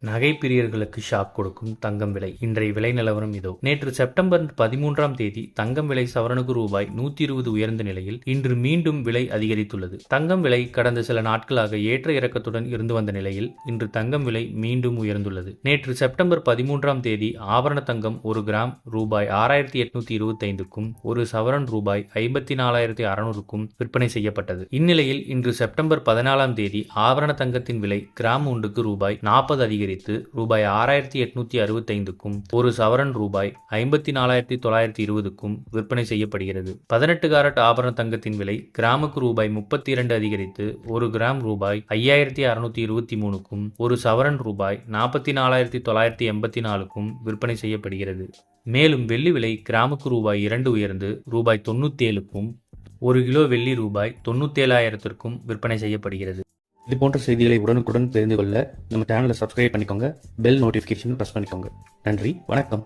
நகை பிரியர்களுக்கு ஷாக் கொடுக்கும் தங்கம் விலை. இன்றைய விலை நிலவரம் இதோ. நேற்று செப்டம்பர் 13ஆம் தேதி தங்கம் விலை சவரனுக்கு ரூபாய் 120 உயர்ந்த நிலையில் இன்று மீண்டும் விலை அதிகரித்துள்ளது. தங்கம் விலை கடந்த சில நாட்களாக ஏற்ற இறக்கத்துடன் இருந்து வந்த நிலையில் இன்று தங்கம் விலை மீண்டும் உயர்ந்துள்ளது. நேற்று செப்டம்பர் 13ஆம் தேதி ஆபரண தங்கம் 1 கிராம் ரூபாய் 6825க்கும் ஒரு சவரன் ரூபாய் 54,600க்கும் விற்பனை செய்யப்பட்டது. இந்நிலையில் இன்று செப்டம்பர் 14ஆம் தேதி ஆபரண தங்கத்தின் விலை கிராம் ஒன்றுக்கு ரூபாய் 40 அதிகரித்து ரூபாய் 6865க்கும் ஒரு சவரன் ரூபாய் 54,920க்கும் விற்பனை செய்யப்படுகிறது. 18 காரட் ஆபரண தங்கத்தின் விலை கிராமுக்கு ரூபாய் 32 அதிகரித்து 1 கிராம் ரூபாய் 5,623க்கும் ஒரு சவரன் ரூபாய் 44,984க்கும் விற்பனை செய்யப்படுகிறது. மேலும் வெள்ளி விலை கிராமுக்கு ரூபாய் 2 உயர்ந்து ரூபாய் 97க்கும் 1 கிலோ வெள்ளி ரூபாய் 97,000க்கும் விற்பனை செய்யப்படுகிறது. இது போன்ற செய்திகளை உடனுக்குடன் தெரிந்து கொள்ள நம்ம சேனலை சப்ஸ்கிரைப் பண்ணிக்கோங்க. பெல் நோட்டிஃபிகேஷன் பிரஸ் பண்ணிக்கோங்க. நன்றி, வணக்கம்.